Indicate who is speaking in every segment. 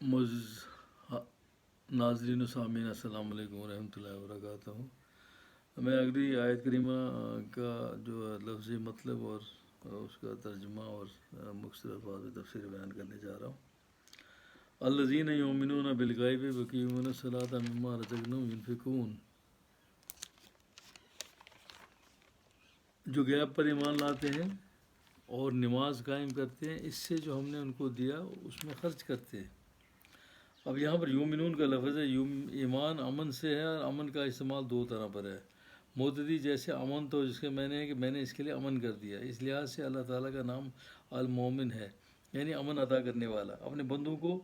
Speaker 1: معزز ناظرین و سامعین، السلام علیکم ورحمۃ اللہ وبرکاتہ۔ میں اگلی آیت کریمہ کا جو لفظی مطلب اور اس کا ترجمہ اور مختصر الفاظ میں تفسیر بیان کرنے جا رہا ہوں۔ الذین یؤمنون بالغیب ویقیمون الصلاۃ مما رزقناہم ینفقون، جو غیب پر ایمان لاتے ہیں اور نماز قائم کرتے ہیں، اس سے جو ہم نے ان کو دیا اس میں خرچ کرتے ہیں۔ اب یہاں پر یومنون کا لفظ ہے، ایمان امن سے ہے، اور امن کا استعمال دو طرح پر ہے۔ معتدی جیسے امن تو جس کے معنی ہے کہ میں نے اس کے لیے امن کر دیا، اس لحاظ سے اللہ تعالیٰ کا نام المومن ہے، یعنی امن عطا کرنے والا۔ اپنے بندوں کو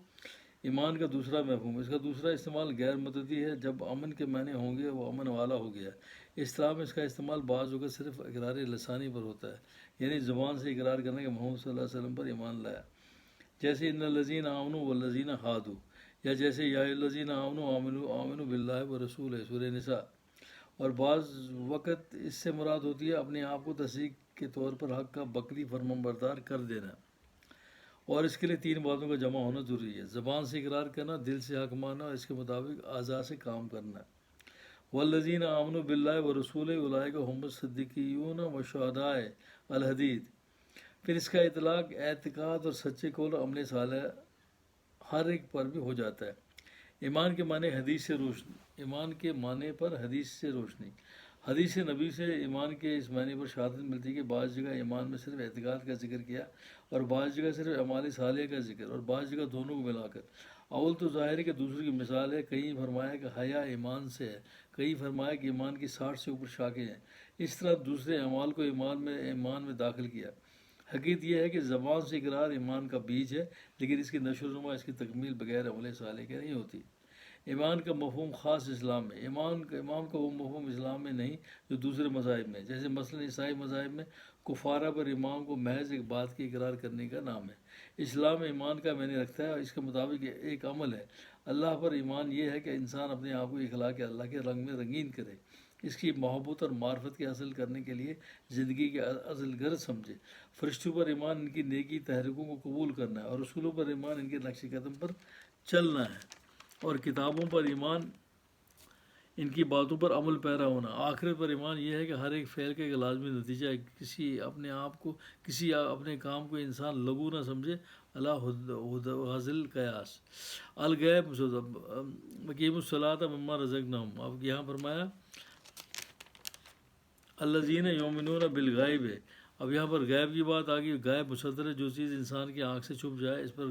Speaker 1: ایمان کا دوسرا مفہوم، اس کا دوسرا استعمال غیر متعدی ہے، جب امن کے معنی ہوں گے وہ امن والا ہو گیا۔ اصطلاح میں اس کا استعمال بعض اوقات صرف اقرار لسانی پر ہوتا ہے، یعنی زبان سے اقرار کرنے کہ محمد صلی اللہ علیہ وسلم پر ایمان لایا، جیسے ان الذین آمنوا والذین ہادوا، یا جیسے یا الذین آمنوا آمنوا باللہ ورسولہ، سورہ نساء۔ اور بعض وقت اس سے مراد ہوتی ہے اپنے آپ کو تصدیق کے طور پر حق کا بکری فرمانبردار کر دینا، اور اس کے لیے تین باتوں کا جمع ہونا ضروری ہے: زبان سے اقرار کرنا، دل سے حق ماننا، اور اس کے مطابق اعضاء سے کام کرنا۔ والذین آمنوا باللہ ورسولہ اولئک هم الصدیقون والشہداء، الحدید۔ پھر اس کا اطلاق اعتقاد اور سچے قول اور عمل صالح ہر ایک پر بھی ہو جاتا ہے۔ ایمان کے معنی حدیث سے روشنی، ایمان کے معنی پر حدیث سے روشنی۔ حدیث نبی سے ایمان کے اس معنی پر شہادت ملتی ہے کہ بعض جگہ ایمان میں صرف اعتقاد کا ذکر کیا، اور بعض جگہ صرف اعمال صالحہ کا ذکر، اور بعض جگہ دونوں کو ملا کر۔ اول تو ظاہر ہے کہ دوسرے کی مثال ہے، کہیں فرمایا کہ حیا ایمان سے ہے، کہیں فرمایا کہ ایمان کی 60 سے اوپر شاخیں ہیں۔ اس طرح دوسرے اعمال کو ایمان میں داخل کیا۔ حقیقت یہ ہے کہ زبان سے اقرار ایمان کا بیج ہے، لیکن اس کی نشو و نما، اس کی تکمیل بغیر عمل صالح کے نہیں ہوتی۔ ایمان کا مفہوم خاص اسلام میں، ایمان کا وہ مفہوم اسلام میں نہیں جو دوسرے مذاہب میں، جیسے مثلاً عیسائی مذاہب میں کفارہ پر ایمان کو محض ایک بات کی اقرار کرنے کا نام ہے۔ اسلام میں ایمان کا معنی رکھتا ہے اور اس کے مطابق ایک عمل ہے۔ اللہ پر ایمان یہ ہے کہ انسان اپنے آپ کو اخلاق اللہ کے رنگ میں رنگین کرے، اس کی محبت اور معرفت کے حاصل کرنے کے لیے زندگی کے اصل غرض سمجھے۔ فرشتوں پر ایمان ان کی نیکی تحریکوں کو قبول کرنا ہے، اور رسولوں پر ایمان ان کے نقش قدم پر چلنا ہے، اور کتابوں پر ایمان ان کی باتوں پر عمل پیرا ہونا۔ آخرت پر ایمان یہ ہے کہ ہر ایک فعل کا ایک لازمی نتیجہ ہے، کسی اپنے کام کو انسان لغو نہ سمجھے۔ اللہ حاضل قیاس الغیب مقیم الصلاۃ مما رزقناہم۔ اب یہاں فرمایا الذین یؤمنون بالغیب ہے، اب یہاں پر غیب کی بات آ گئی۔ غیب مصدر ہے، جو چیز انسان کی آنکھ سے چھپ جائے اس پر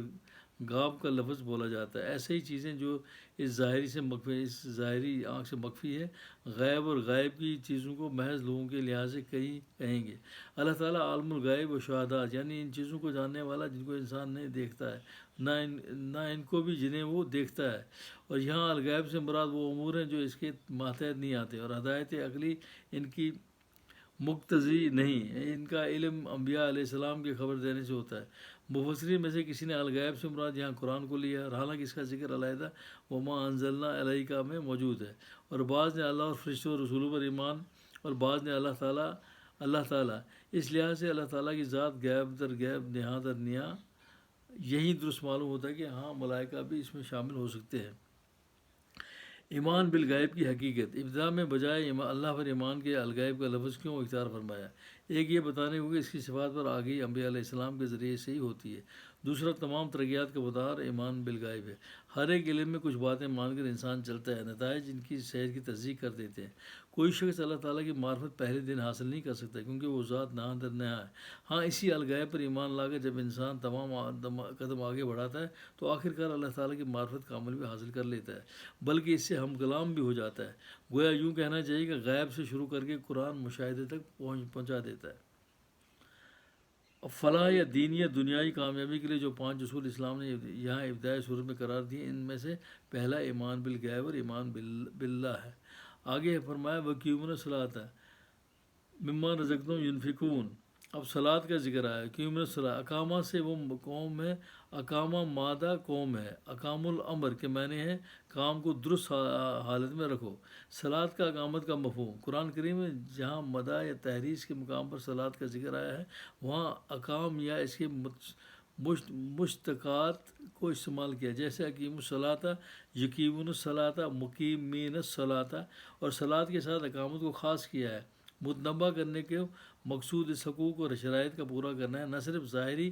Speaker 1: غاب کا لفظ بولا جاتا ہے۔ ایسے ہی چیزیں جو اس ظاہری آنکھ سے مخفی ہے، غیب اور غائب کی چیزوں کو محض لوگوں کے لحاظ سے کہیں گے۔ اللہ تعالیٰ عالم الغیب و شہادات، یعنی ان چیزوں کو جاننے والا جن کو انسان نہیں دیکھتا ہے، نہ ان کو بھی جنہیں وہ دیکھتا ہے۔ اور یہاں الغیب سے مراد وہ امور ہیں جو اس کے ماتحت نہیں آتے، اور ہدایت عقلی ان کی مقتضی نہیں، ان کا علم انبیاء علیہ السلام کے خبر دینے سے ہوتا ہے۔ مفسرین میں سے کسی نے الغیب سے مراد یہاں قرآن کو لیا، اور حالانکہ اس کا ذکر علیحدہ وما انزلنا الیک میں موجود ہے، اور بعض نے اللہ اور فرشتوں اور رسولوں پر ایمان، اور بعض نے اللہ تعالیٰ۔ اس لحاظ سے اللہ تعالیٰ کی ذات غیب در غیب، نہا در نہا، یہی درست معلوم ہوتا ہے کہ ہاں ملائکہ بھی اس میں شامل ہو سکتے ہیں۔ ایمان بالغیب کی حقیقت، ابتدا میں بجائے اللہ پر ایمان کے الغیب کا لفظ کیوں اختیار فرمایا؟ ایک یہ بتانے کو کہ اس کی صفات پر آگئی انبیاء علیہ السلام کے ذریعے سے ہی ہوتی ہے۔ دوسرا، تمام ترقیات کا مدار ایمان بالغیب ہے۔ ہر ایک علم میں کچھ باتیں مان کر انسان چلتا ہے، نتائج ان کی صحت کی تصدیق کر دیتے ہیں۔ کوئی شخص اللہ تعالیٰ کی معرفت پہلے دن حاصل نہیں کر سکتا، کیونکہ وہ ذات نہا در نہا ہے۔ ہاں، اسی الغیب پر ایمان لا کر جب انسان تمام قدم آگے بڑھاتا ہے تو آخرکار اللہ تعالیٰ کی معرفت کا عمل بھی حاصل کر لیتا ہے، بلکہ اس سے ہم کلام بھی ہو جاتا ہے۔ گویا یوں کہنا چاہیے کہ غیب سے شروع کر کے قرآن مشاہدے تک پہنچا دیتا ہے۔ فلاح یا دینی یا دنیائی کامیابی کے لیے جو 5 اصول اسلام نے یہاں ابتدائی صورت میں قرار دیے، ان میں سے پہلا ایمان بالغیب اور ایمان باللہ ہے۔ آگے فرمایا وَيُقِيمُونَ الصَّلَاةَ مِمَّا رَزَقْنَاهُمْ يُنْفِقُونَ۔ اب صلاۃ کا ذکر آیا۔ یقیمون الصلاۃ، اقامہ سے وہ قوم ہے، اقامہ مادہ قوم ہے، اقام الامر کے معنی ہے کام کو درست حالت میں رکھو۔ صلاۃ کا اقامت کا مفہوم، قرآن کریم میں جہاں مدح یا تحریض کے مقام پر صلاۃ کا ذکر آیا ہے، وہاں اقام یا اس کے مشتقات کو استعمال کیا، جیسے اقیم الصلاۃ، یقیمون الصلاۃ، مقیمین الصلاۃ، اور صلاۃ کے ساتھ اقامت کو خاص کیا ہے۔ متنبع کرنے کے مقصود اس حقوق اور شرائط کا پورا کرنا ہے، نہ صرف ظاہری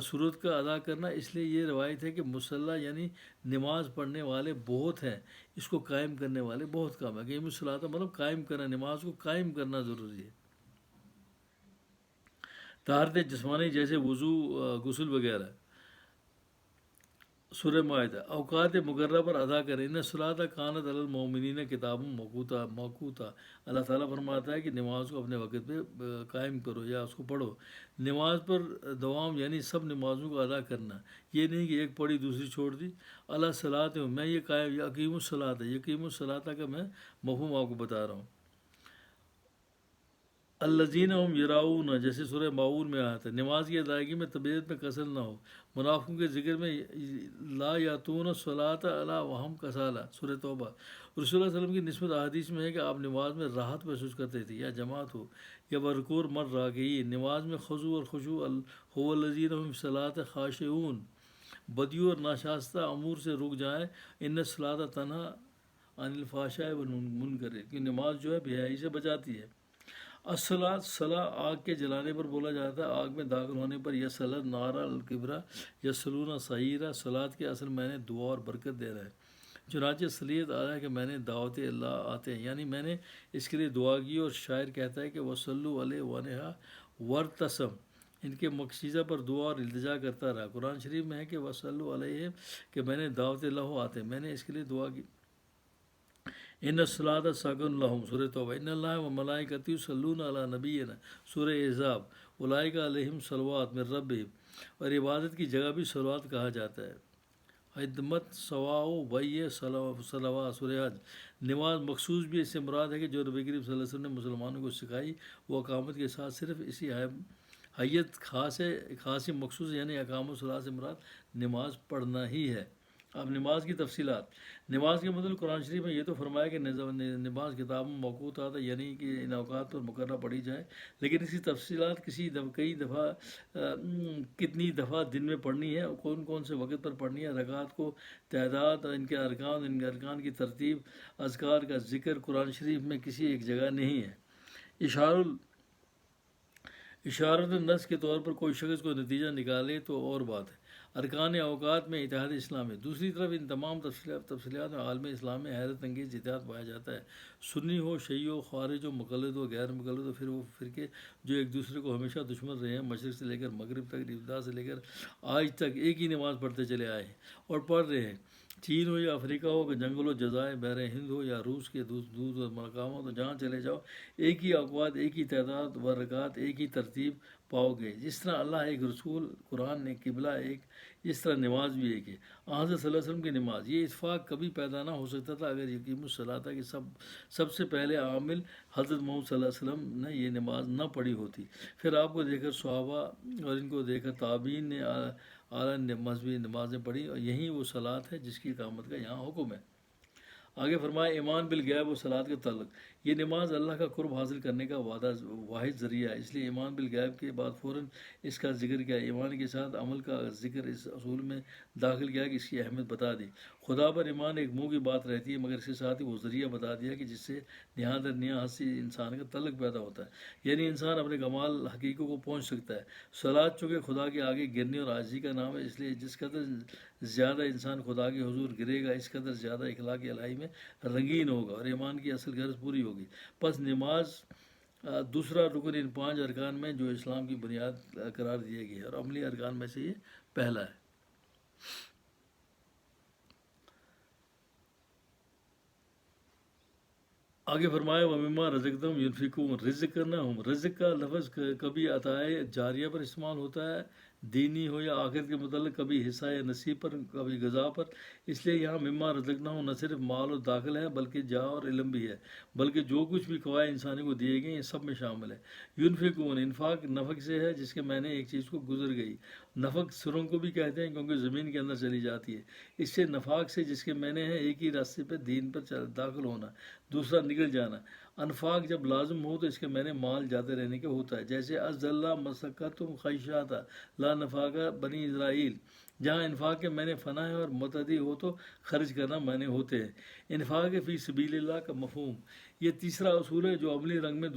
Speaker 1: صورت کا ادا کرنا۔ اس لیے یہ روایت ہے کہ مصلی یعنی نماز پڑھنے والے بہت ہیں، اس کو قائم کرنے والے بہت کم ہیں۔ اقیم الصلاۃ مطلب قائم کرنا، نماز کو قائم کرنا ضروری ہے۔ طہارت جسمانی جیسے وضو، غسل وغیرہ۔ سورہ مائدہ، اوقات مقررہ پر ادا کریں۔ ان الصلاۃ کانت علی المؤمنین کتاب موقوتا۔ اللہ تعالیٰ فرماتا ہے کہ نماز کو اپنے وقت پہ قائم کرو یا اس کو پڑھو۔ نماز پر دوام یعنی سب نمازوں کو ادا کرنا، یہ نہیں کہ ایک پڑھی دوسری چھوڑ دی۔ اللہ صلاۃ میں یہ قائم، یقیم الصلاۃ، یقیم الصلاۃ کا میں مفہوم آپ کو بتا رہا ہوں۔ الذین هم یراؤون، جیسے سورہ معون میں آتا ہے، نماز کی ادائیگی میں طبیعت میں کسل نہ ہو۔ منافقوں کے ذکر میں لا یاتون الصلاۃ الا وہم کسالى، سورہ توبہ۔ رسول اللہ علیہ وسلم کی نسبت احادیث میں ہے کہ آپ نماز میں راحت محسوس کرتے تھے، یا جماعت ہو یا برکور مر راکعین۔ نماز میں خضوع اور خشوع، هو الذین هم فی الصلاۃ خاشعون، بدیوں اور ناشاستہ امور سے رک جائیں۔ ان الصلاۃ تنہی عن الفحشاء والمنکر، کہ نماز جو ہے بے حیائی سے بچاتی ہے۔ الصلاۃ، صلاح آگ کے جلانے پر بولا جاتا ہے، آگ میں داخل ہونے پر۔ یصلی نار الکبرى یصلون سعیرا، صلاۃ کے اصل میں نے دعا اور برکت دینا ہے۔ چنانچہ اصلیت آیا ہے کہ میں نے دعوت اللہ آتے ہیں، یعنی میں نے اس کے لیے دعا کی، اور شاعر کہتا ہے کہ وصلوا علیہ ونہا ورتسم، ان کے مقصیزہ پر دعا اور التجا کرتا رہا۔ قرآن شریف میں ہے کہ وصلوا علیہ، کہ میں نے دعوت اللہ آتے، میں نے اس کے لیے دعا کی۔ ان الصلاۃ سکن لہم، سورہ توبہ۔ ان اللہ و ملائکتہ یصلون علی نبینا، سورہ احزاب۔ اولئک علیہم صلوات من ربہم، اور عبادت کی جگہ بھی صلوات کہا جاتا ہے۔ خدمت سواء وی صلوات، سورہ حج۔ نماز مخصوص بھی اس سے مراد ہے کہ جو نبی کریم صلی اللہ علیہ وسلم نے مسلمانوں کو سکھائی، وہ اقامت کے ساتھ صرف اسی حیت خاص مخصوص، یعنی اقام الصلاۃ سے مراد نماز پڑھنا ہی ہے۔ اب نماز کی تفصیلات۔ نماز کے مطلب قرآن شریف میں یہ تو فرمایا کہ نماز کتاب موقوت آتا ہے، یعنی کہ ان اوقات پر مقررہ پڑھی جائے، لیکن اس کی تفصیلات کتنی دفعہ دن میں پڑھنی ہے، کون کون سے وقت پر پڑھنی ہے، رکعات کو تعداد، ان کے ارکان کی ترتیب، اذکار کا ذکر قرآن شریف میں کسی ایک جگہ نہیں ہے۔ اشارت النص کے طور پر کوئی شخص کو نتیجہ نکالے تو اور بات ہے۔ ارکان اوقات میں اتحاد اسلامی۔ دوسری طرف ان تمام تفصیلات میں عالم اسلام میں حیرت انگیز اتحاد پایا جاتا ہے۔ سنی ہو، شیعی ہو، خوارج ہو، مقلد ہو، غیر مقلد ہو، پھر وہ فرقے جو ایک دوسرے کو ہمیشہ دشمن رہے ہیں، مشرق سے لے کر مغرب تک، ابتدا سے لے کر آج تک ایک ہی نماز پڑھتے چلے آئے ہیں اور پڑھ رہے ہیں۔ چین ہو یا افریقہ ہو، کہ جنگل و جزائر بحر ہند ہو یا روس کے دور مقامات ہو، جہاں چلے جاؤ ایک ہی اوقات، ایک ہی تعداد و رکعات، ایک ہی ترتیب پاؤ گے۔ جس طرح اللہ ایک، رسول قرآن ایک، قبلہ ایک، اس طرح نماز بھی ایک ہے۔ حضرت صلی اللہ علیہ وسلم کی نماز، یہ اتفاق کبھی پیدا نہ ہو سکتا تھا اگر یقیم الصلاۃ کی سب سے پہلے عامل حضرت محمد صلی اللہ علیہ وسلم نے یہ نماز نہ پڑھی ہوتی۔ پھر آپ کو دیکھ کر صحابہ اور ان کو دیکھ کر تابعین نے اعلیٰ مذہبی نمازیں پڑھی، اور یہی وہ صلاۃ ہے جس کی اقامت کا یہاں حکم ہے۔ آگے فرمایا ایمان بالغیب و صلاۃ کے تعلق۔ یہ نماز اللہ کا قرب حاصل کرنے کا واحد ذریعہ ہے، اس لیے ایمان بالغیب کے بعد فوراً اس کا ذکر کیا۔ ایمان کے ساتھ عمل کا ذکر اس اصول میں داخل کیا کہ اس کی اہمیت بتا دی۔ خدا پر ایمان ایک منہ کی بات رہتی ہے، مگر اس کے ساتھ ہی وہ ذریعہ بتا دیا کہ جس سے نہایت ہستی انسان کا تعلق پیدا ہوتا ہے، یعنی انسان اپنے کمال حقیقوں کو پہنچ سکتا ہے۔ صلاۃ چونکہ خدا کے آگے گرنے اور عاجزی کا نام ہے، اس لیے جس قدر زیادہ انسان خدا کے حضور گرے گا، اس قدر زیادہ اخلاق الہی میں رنگین ہوگا اور ایمان کی اصل غرض پوری ہوگی۔ پس نماز دوسرا رکن ان 5 ارکان میں جو اسلام کی بنیاد قرار دیے گئے، اور عملی ارکان میں سے یہ پہلا ہے۔ آگے فرمایا وَمِمَّا رَزَقْنَاهُمْ يُنْفِقُونَ، رزق کرنا ہم، رزق کا لفظ کبھی عطائے جاریہ پر استعمال ہوتا ہے، دینی ہو یا آخرت کے متعلق، کبھی حصہ یا نصیب پر، کبھی غذا پر۔ اس لیے یہاں مما رزقناہم نہ صرف مال و داخل ہے بلکہ جا اور علم بھی ہے، بلکہ جو کچھ بھی قوائے انسانی کو دیے گئے یہ سب میں شامل ہے۔ ينفقون، انفاق نفق سے ہے جس کے میں نے ایک چیز کو گزر گئی۔ نفق سروں کو بھی کہتے ہیں کیونکہ زمین کے اندر چلی جاتی ہے۔ اس سے نفاق سے جس کے میں نے ہے ایک ہی راستے پہ دین پر داخل ہونا، دوسرا نکل جانا۔ انفاق جب لازم ہو تو اس کے میں نے مال جاتے رہنے کے ہوتا ہے، جیسے از اللہ مسکتم خیشاتا لا نفاق بنی اسرائیل، جہاں انفاق کے معنی فنا ہے اور متعدی ہو تو خرچ کرنا معنی ہوتے ہیں۔ انفاق فی سبیل اللہ کا مفہوم، یہ تیسرا اصول ہے جو عملی رنگ میں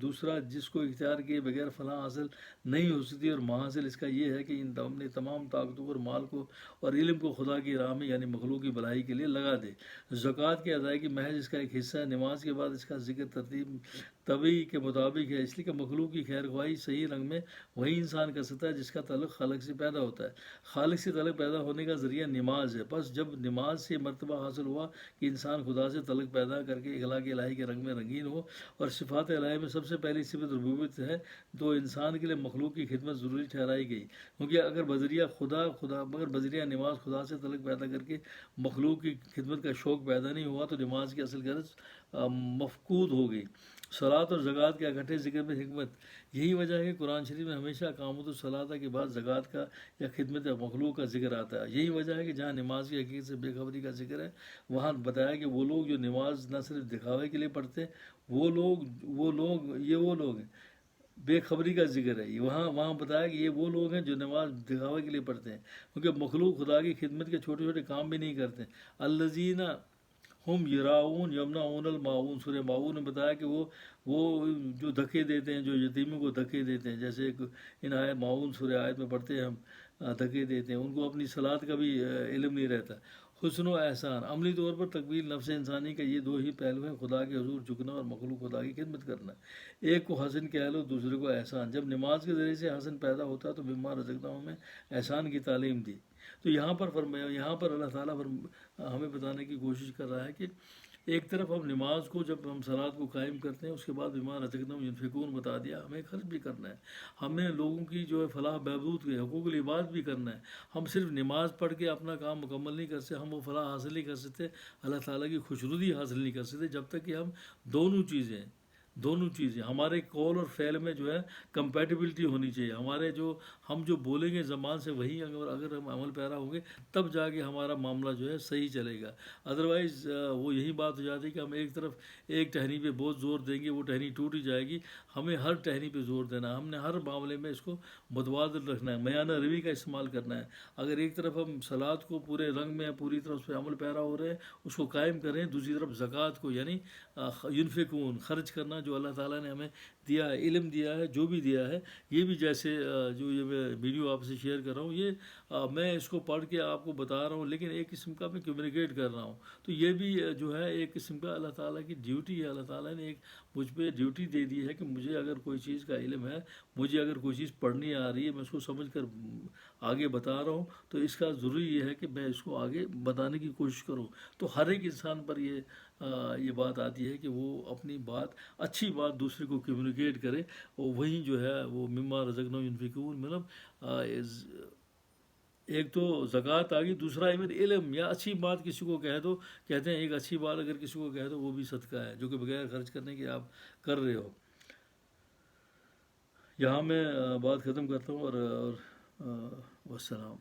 Speaker 1: دوسرا جس کو اختیار کیے بغیر فلاح حاصل نہیں ہو سکتی، اور محاصل اس کا یہ ہے کہ اپنے تمام طاقتوں اور مال کو اور علم کو خدا کی راہ میں یعنی مخلوق کی بھلائی کے لیے لگا دے۔ زکوٰۃ کی ادائیگی محض اس کا ایک حصہ ہے۔ نماز کے بعد اس کا ذکر ترتیب طبی کے مطابق ہے، اس لیے کہ مخلوق کی خیر خواہی صحیح رنگ میں وہی انسان کر سکتا ہے جس کا تعلق خالق سے پیدا ہوتا ہے۔ خالق سے تعلق پیدا ہونے کا ذریعہ نماز ہے، بس جب نماز سے مرتبہ حاصل ہوا کہ انسان خدا سے تعلق پیدا کر کے اخلاق الہی کے رنگ میں رنگین ہو، اور صفات الہی میں سب سے پہلی صفت ربوبیت ہے، تو انسان کے لیے مخلوق کی خدمت ضروری ٹھہرائی گئی، کیونکہ اگر بذریعہ نماز خدا سے تعلق پیدا کر کے مخلوق کی خدمت کا شوق پیدا نہیں ہوا تو نماز کی اصل غرض مفقود ہو گئی۔ صلاۃ اور زکوٰۃ کے اکٹھے ذکر میں حکمت، یہی وجہ ہے کہ قرآن شریف میں ہمیشہ اقامت الصلاۃ کے بعد زکوٰۃ کا یا خدمت مخلوق کا ذکر آتا ہے۔ یہی وجہ ہے کہ جہاں نماز کی حقیقت سے بے خبری کا ذکر ہے، وہاں بتایا کہ وہ لوگ جو نماز نہ صرف دکھاوے کے لیے پڑھتے ہیں، وہ لوگ ہیں۔ بے خبری کا ذکر ہے، وہاں بتایا کہ یہ وہ لوگ ہیں جو نماز دکھاوے کے لیے پڑھتے ہیں، کیونکہ مخلوق خدا کی خدمت کے چھوٹے چھوٹے کام بھی نہیں کرتے۔ الذین ہم یراؤن یمنعون الماعون، سورہ ماعون نے بتایا کہ وہ جو دھکے دیتے ہیں، جو یتیموں کو دھکے دیتے ہیں، جیسے ایک ماعون سورہ آیت میں پڑھتے ہیں ہم، دھکے دیتے ہیں، ان کو اپنی صلاۃ کا بھی علم نہیں رہتا۔ حسن و احسان، عملی طور پر تقبیل نفس انسانی کا یہ دو ہی پہلو ہیں، خدا کے حضور جھکنا اور مخلوق خدا کی خدمت کرنا۔ ایک کو حسن کہہ لو، دوسرے کو احسان۔ جب نماز کے ذریعے سے حسن پیدا ہوتا تو مما رزقناہم میں احسان کی تعلیم دی۔ تو یہاں پر اللہ تعالیٰ ہمیں بتانے کی کوشش کر رہا ہے کہ ایک طرف ہم نماز کو، جب ہم صلاۃ کو قائم کرتے ہیں، اس کے بعد بما رزقناہم ینفقون بتا دیا، ہمیں خرچ بھی کرنا ہے، ہمیں لوگوں کی جو ہے فلاح بہبود کے حقوق العباد بھی کرنا ہے۔ ہم صرف نماز پڑھ کے اپنا کام مکمل نہیں کر سکتے، ہم وہ فلاح حاصل نہیں کر سکتے، اللہ تعالیٰ کی خوشنودی حاصل نہیں کر سکتے جب تک کہ ہم دونوں چیزیں ہمارے قول اور فعل میں جو ہے کمپیٹیبلٹی ہونی چاہیے۔ ہم جو بولیں گے زبان سے وہی اگر ہم عمل پیرا ہوں گے، تب جا کے ہمارا معاملہ جو ہے صحیح چلے گا۔ ادروائز وہ یہی بات ہو جاتی ہے کہ ہم ایک طرف ایک ٹہنی پہ بہت زور دیں گے، وہ ٹہنی ٹوٹ ہی جائے گی۔ ہمیں ہر ٹہنی پہ زور دینا ہے، ہم نے ہر معاملے میں اس کو متوازن رکھنا ہے، میانہ روی کا استعمال کرنا ہے۔ اگر ایک طرف ہم صلاۃ کو پورے رنگ میں پوری طرح اس پہ عمل پیرا ہو رہے ہیں، اس کو قائم کریں، دوسری طرف زکوٰۃ کو یعنی ینفقون خرچ کرنا جو اللہ تعالیٰ نے ہمیں دیا ہے، علم دیا ہے، جو بھی دیا ہے، یہ بھی جیسے جو یہ میں ویڈیو آپ سے شیئر کر رہا ہوں، یہ میں اس کو پڑھ کے آپ کو بتا رہا ہوں، لیکن ایک قسم کا میں کمیونیکیٹ کر رہا ہوں، تو یہ بھی جو ہے ایک قسم کا اللہ تعالیٰ کی ڈیوٹی ہے۔ اللہ تعالیٰ نے ایک مجھ پہ ڈیوٹی دے دی ہے کہ مجھے اگر کوئی چیز کا علم ہے، مجھے اگر کوئی چیز پڑھنی آ رہی ہے، میں اس کو سمجھ کر آگے بتا رہا ہوں، تو اس کا ضروری یہ ہے کہ میں اس کو آگے بتانے کی کوشش کروں۔ تو ہر ایک انسان پر یہ بات آتی ہے کہ وہ اپنی اچھی بات دوسرے کو کمیونیکیٹ کرے، اور وہیں جو ہے وہ مما رزقناہم ینفقون، مطلب ایک تو زکوٰۃ آ گئی، دوسرا ایون علم یا اچھی بات کسی کو کہہ دو، کہتے ہیں ایک اچھی بات اگر کسی کو کہہ دو وہ بھی صدقہ ہے، جو کہ بغیر خرچ کرنے کے آپ کر رہے ہو۔ یہاں میں بات ختم کرتا ہوں، اور والسلام۔